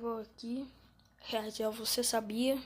vou aqui realizar Você Sabia?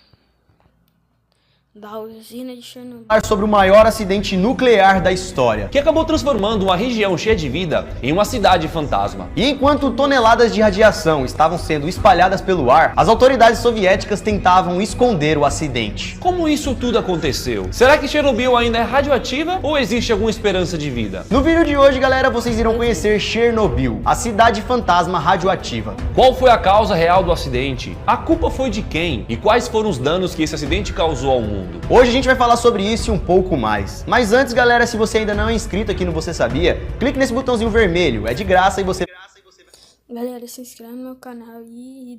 Da usina de Chernobyl. Sobre o maior acidente nuclear da história, que acabou transformando uma região cheia de vida em uma cidade fantasma. E enquanto toneladas de radiação estavam sendo espalhadas pelo ar, as autoridades soviéticas tentavam esconder o acidente. Como isso tudo aconteceu? Será que Chernobyl ainda é radioativa ou existe alguma esperança de vida? No vídeo de hoje, galera, vocês irão conhecer Chernobyl, a cidade fantasma radioativa. Qual foi a causa real do acidente? A culpa foi de quem? E quais foram os danos que esse acidente causou ao mundo? Hoje a gente vai falar sobre isso e um pouco mais. Mas antes, galera, se você ainda não é inscrito aqui no Você Sabia, clique nesse botãozinho vermelho, é de graça e você... Galera, se inscreve no meu canal e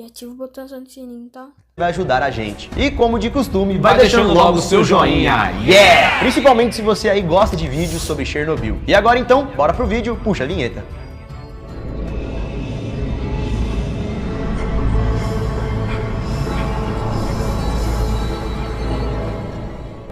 ativa o botãozinho do sininho, tá? Vai ajudar a gente. E como de costume, vai deixando logo o seu joinha. Yeah! Principalmente se você aí gosta de vídeos sobre Chernobyl. E agora então, bora pro vídeo, puxa a vinheta.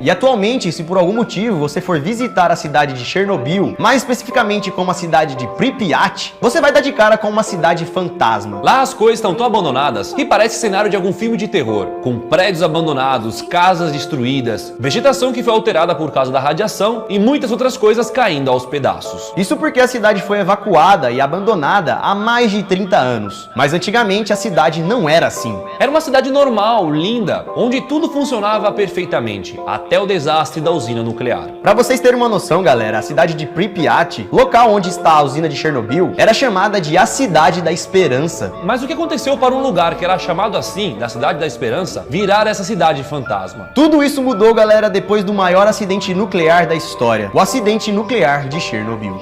E atualmente, se por algum motivo você for visitar a cidade de Chernobyl, mais especificamente como a cidade de Pripyat, você vai dar de cara com uma cidade fantasma. Lá as coisas estão tão abandonadas que parece cenário de algum filme de terror, com prédios abandonados, casas destruídas, vegetação que foi alterada por causa da radiação e muitas outras coisas caindo aos pedaços. Isso porque a cidade foi evacuada e abandonada há mais de 30 anos. Mas antigamente a cidade não era assim. Era uma cidade normal, linda, onde tudo funcionava perfeitamente, até o desastre da usina nuclear. Para vocês terem uma noção, galera, a cidade de Pripyat, local onde está a usina de Chernobyl, era chamada de a Cidade da Esperança. Mas o que aconteceu para um lugar que era chamado assim, da Cidade da Esperança, virar essa cidade fantasma? Tudo isso mudou, galera, depois do maior acidente nuclear da história, o acidente nuclear de Chernobyl.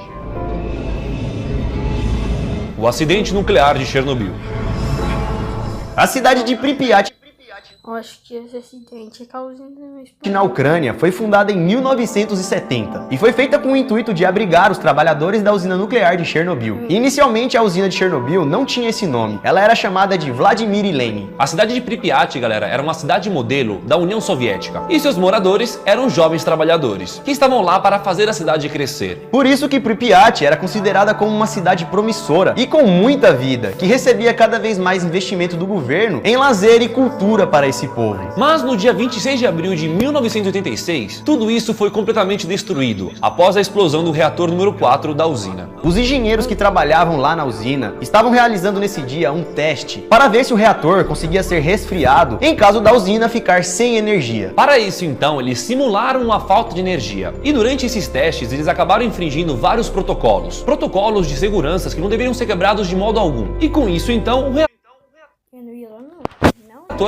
O acidente nuclear de Chernobyl. A cidade de Pripyat, Eu acho que esse acidente é causando na Ucrânia, foi fundada em 1970 e foi feita com o intuito de abrigar os trabalhadores da usina nuclear de Chernobyl. Inicialmente, a usina de Chernobyl não tinha esse nome, ela era chamada de Vladimir Lenin. A cidade de Pripyat, galera, era uma cidade modelo da União Soviética e seus moradores eram jovens trabalhadores que estavam lá para fazer a cidade crescer. Por isso que Pripyat era considerada como uma cidade promissora e com muita vida, que recebia cada vez mais investimento do governo em lazer e cultura para esse povo. Mas no dia 26 de abril de 1986, tudo isso foi completamente destruído após a explosão do reator número 4 da usina. Os engenheiros que trabalhavam lá na usina estavam realizando nesse dia um teste para ver se o reator conseguia ser resfriado em caso da usina ficar sem energia. Para isso, então, eles simularam uma falta de energia. E durante esses testes, eles acabaram infringindo vários protocolos de segurança que não deveriam ser quebrados de modo algum. E com isso, então, o reator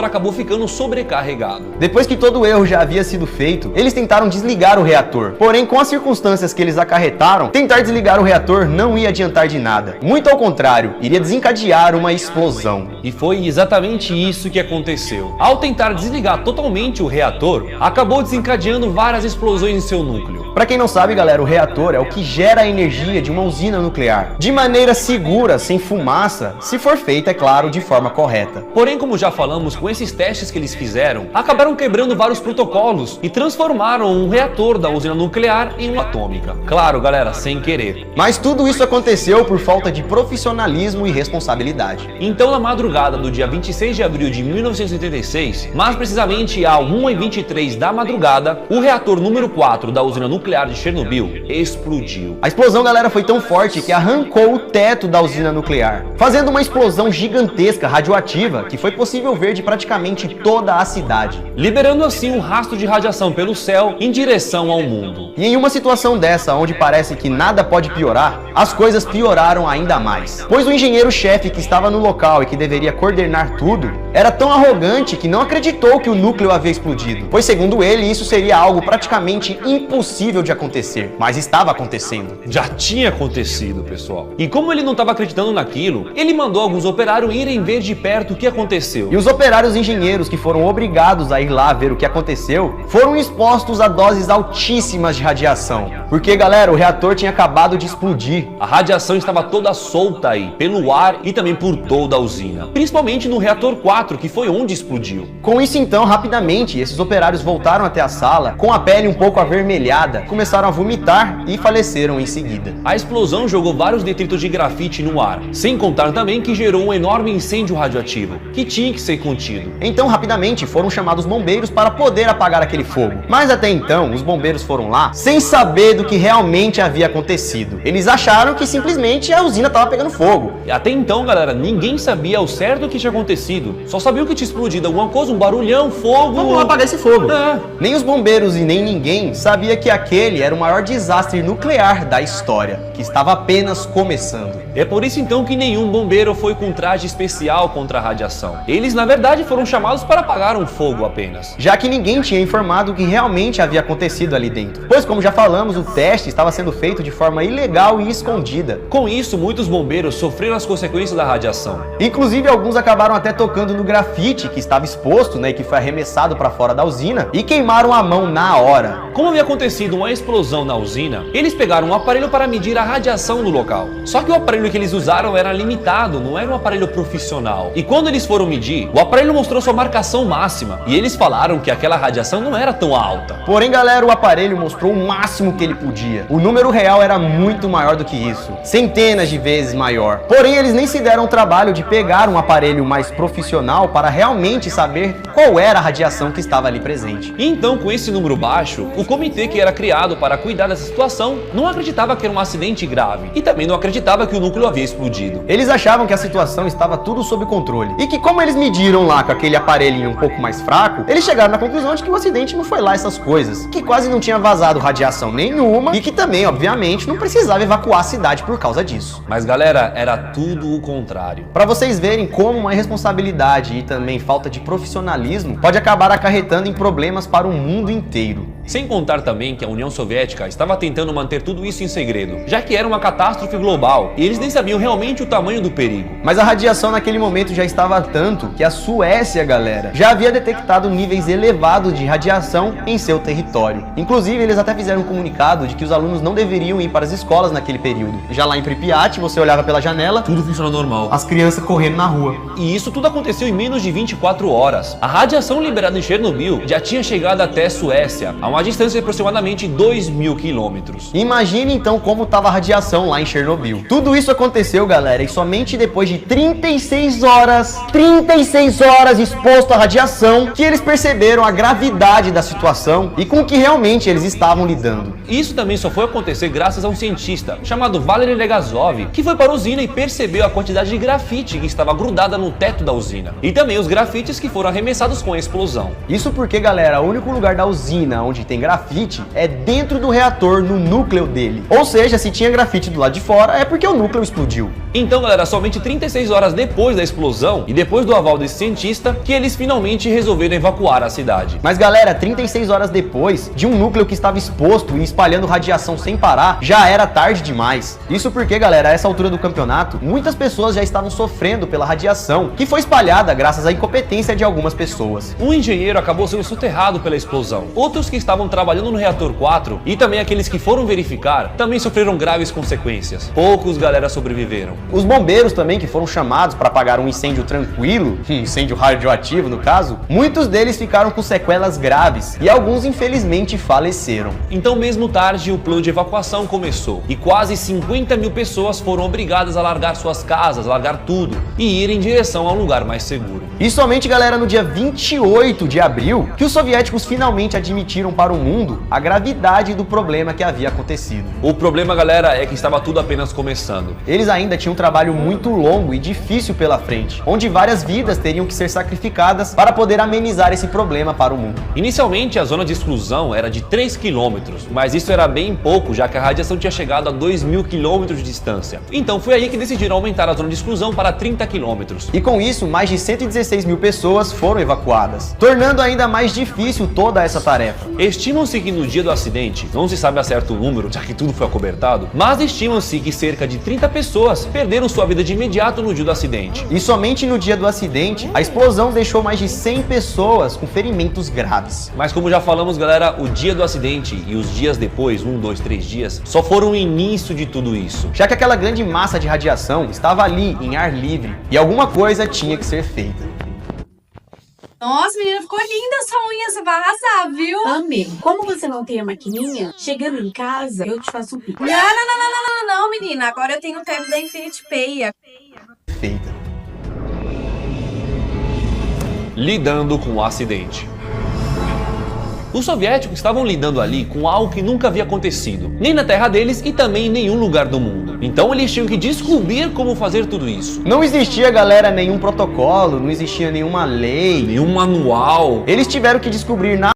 acabou ficando sobrecarregado. Depois que todo o erro já havia sido feito, eles tentaram desligar o reator. Porém, com as circunstâncias que eles acarretaram, tentar desligar o reator não ia adiantar de nada. Muito ao contrário, iria desencadear uma explosão. E foi exatamente isso que aconteceu. Ao tentar desligar totalmente o reator, acabou desencadeando várias explosões em seu núcleo. Para quem não sabe, galera, o reator é o que gera a energia de uma usina nuclear, de maneira segura, sem fumaça, se for feita, é claro, de forma correta. Porém, como já falamos, com esses testes que eles fizeram, acabaram quebrando vários protocolos e transformaram um reator da usina nuclear em uma atômica. Claro, galera, sem querer. Mas tudo isso aconteceu por falta de profissionalismo e responsabilidade. Então, na madrugada do dia 26 de abril de 1986, mais precisamente às 1h23 da madrugada, o reator número 4 da usina nuclear de Chernobyl explodiu. A explosão, galera, foi tão forte que arrancou o teto da usina nuclear, fazendo uma explosão gigantesca radioativa que foi possível ver de praticamente toda a cidade, liberando assim um rastro de radiação pelo céu em direção ao mundo. E em uma situação dessa, onde parece que nada pode piorar, as coisas pioraram ainda mais, pois o engenheiro-chefe que estava no local e que deveria coordenar tudo, era tão arrogante que não acreditou que o núcleo havia explodido, pois segundo ele, isso seria algo praticamente impossível de acontecer, mas estava acontecendo. Já tinha acontecido, pessoal. E como ele não estava acreditando naquilo, ele mandou alguns operários irem ver de perto o que aconteceu. E os operários engenheiros que foram obrigados a ir lá ver o que aconteceu foram expostos a doses altíssimas de radiação. Porque, galera, o reator tinha acabado de explodir. A radiação estava toda solta aí, pelo ar e também por toda a usina. principalmente no reator 4, que foi onde explodiu. Com isso então, rapidamente, esses operários voltaram até a sala, com a pele um pouco avermelhada, começaram a vomitar e faleceram em seguida. A explosão jogou vários detritos de grafite no ar, sem contar também que gerou um enorme incêndio radioativo, que tinha que ser contido. Então, rapidamente, foram chamados bombeiros para poder apagar aquele fogo. Mas até então, os bombeiros foram lá sem saber do que realmente havia acontecido. Eles acharam que simplesmente a usina estava pegando fogo. E até então, galera, ninguém sabia ao certo o que tinha acontecido. Só sabiam que tinha explodido alguma coisa, um barulhão, fogo... Vamos lá apagar esse fogo. É. Nem os bombeiros e nem ninguém sabia que aquele era o maior desastre nuclear da história, que estava apenas começando. É por isso então que nenhum bombeiro foi com traje especial contra a radiação. Eles, na verdade, foram chamados para apagar um fogo apenas. Já que ninguém tinha informado o que realmente havia acontecido ali dentro. Pois, como já falamos, o teste estava sendo feito de forma ilegal e escondida. Com isso, muitos bombeiros sofreram as consequências da radiação. Inclusive, alguns acabaram até tocando no grafite que estava exposto, né, e que foi arremessado para fora da usina, e queimaram a mão na hora. Como havia acontecido uma explosão na usina, eles pegaram um aparelho para medir a radiação no local. Só que o aparelho que eles usaram era limitado, não era um aparelho profissional. E quando eles foram medir, o aparelho mostrou sua marcação máxima, e eles falaram que aquela radiação não era tão alta. Porém, galera, o aparelho mostrou o máximo que ele podia. O número real era muito maior do que isso, centenas de vezes maior. Porém, eles nem se deram o trabalho de pegar um aparelho mais profissional para realmente saber qual era a radiação que estava ali presente. E então, com esse número baixo, o comitê que era criado para cuidar dessa situação não acreditava que era um acidente grave e também não acreditava que o núcleo havia explodido. Eles achavam que a situação estava tudo sob controle e que, como eles mediram lá com aquele aparelhinho um pouco mais fraco, eles chegaram na conclusão de que o acidente não foi lá essas coisas, que quase não tinha vazado radiação nenhuma e que também, obviamente, não precisava evacuar a cidade por causa disso. Mas galera, era tudo o contrário. Para vocês verem como uma irresponsabilidade e também falta de profissionalismo pode acabar acarretando em problemas para o mundo inteiro. Sem contar também que a União Soviética estava tentando manter tudo isso em segredo, já que era uma catástrofe global e eles nem sabiam realmente o tamanho do perigo. Mas a radiação naquele momento já estava tanto que a Suécia, galera, já havia detectado níveis elevados de radiação em seu território. Inclusive, eles até fizeram um comunicado de que os alunos não deveriam ir para as escolas naquele período. Já lá em Pripyat, você olhava pela janela, Tudo funcionou normal. as crianças correndo na rua. E isso tudo aconteceu em menos de 24 horas. A radiação liberada em Chernobyl já tinha chegado até a Suécia, a uma distância de aproximadamente 2.000 quilômetros. Imagine então como estava a radiação lá em Chernobyl. Tudo isso aconteceu, galera, e somente depois de 36 horas exposto à radiação, que eles perceberam a gravidade da situação e com o que realmente eles estavam lidando. Isso também só foi acontecer graças a um cientista chamado Valery Legazov, que foi para a usina e percebeu a quantidade de grafite que estava grudada no teto da usina. E também os grafites que foram arremessados com a explosão. Isso porque, galera, o único lugar da usina onde tem grafite é dentro do reator, no núcleo dele. Ou seja, se tinha grafite do lado de fora, é porque o núcleo explodiu. Então, galera, somente 36 horas depois da explosão e depois do aval desse cientista, que eles finalmente resolveram evacuar a cidade. Mas, galera, 36 horas depois de um núcleo que estava exposto e espalhando radiação sem parar, já era tarde demais. Isso porque, galera, a essa altura do campeonato, muitas pessoas já estavam sofrendo pela radiação, que foi espalhada graças à incompetência de algumas pessoas. Um engenheiro acabou sendo soterrado pela explosão. Outros que estavam trabalhando no reator 4 e também aqueles que foram verificar também sofreram graves consequências. Poucos, galera, sobreviveram. Os bombeiros também, que foram chamados para apagar um incêndio tranquilo, um incêndio radioativo no caso, muitos deles ficaram com sequelas graves e alguns infelizmente faleceram. Então, mesmo tarde, o plano de evacuação começou e quase 50 mil pessoas foram obrigadas a largar suas casas, largar tudo e ir em direção a um lugar mais seguro. E somente, galera, no dia 28 de abril, que os soviéticos finalmente admitiram para o mundo a gravidade do problema que havia acontecido. O problema, galera, é que estava tudo apenas começando. Eles ainda tinham um trabalho muito longo e difícil pela frente, onde várias vidas teriam que ser sacrificadas para poder amenizar esse problema para o mundo. Inicialmente, a zona de exclusão era de 3 quilômetros, mas isso era bem pouco, já que a radiação tinha chegado a 2.000 quilômetros de distância. Então foi aí que decidiram aumentar a zona de exclusão para 30 quilômetros. E com isso, mais de 116 mil pessoas foram evacuadas, tornando ainda mais difícil toda essa tarefa. Estimam-se que no dia do acidente, não se sabe a certo o número, já que tudo foi acobertado, mas estimam-se que cerca de 30 30 pessoas perderam sua vida de imediato no dia do acidente. E somente no dia do acidente, a explosão deixou mais de 100 pessoas com ferimentos graves. Mas como já falamos, galera, o dia do acidente e os dias depois, 1, 2, 3 dias, só foram o início de tudo isso. Já que aquela grande massa de radiação estava ali, em ar livre, e alguma coisa tinha que ser feita. Nossa, menina, ficou linda essa unha, você vai arrasar, viu? Amei. Como você não tem a maquininha, chegando em casa, eu te faço um pico. Não, menina, agora eu tenho o tab da Infinity Pay. Feita. Lidando com o acidente. Os soviéticos estavam lidando ali com algo que nunca havia acontecido, nem na terra deles e também em nenhum lugar do mundo. Então eles tinham que descobrir como fazer tudo isso. Não existia, galera, nenhum protocolo, não existia nenhuma lei. Nenhum manual. Eles tiveram que descobrir na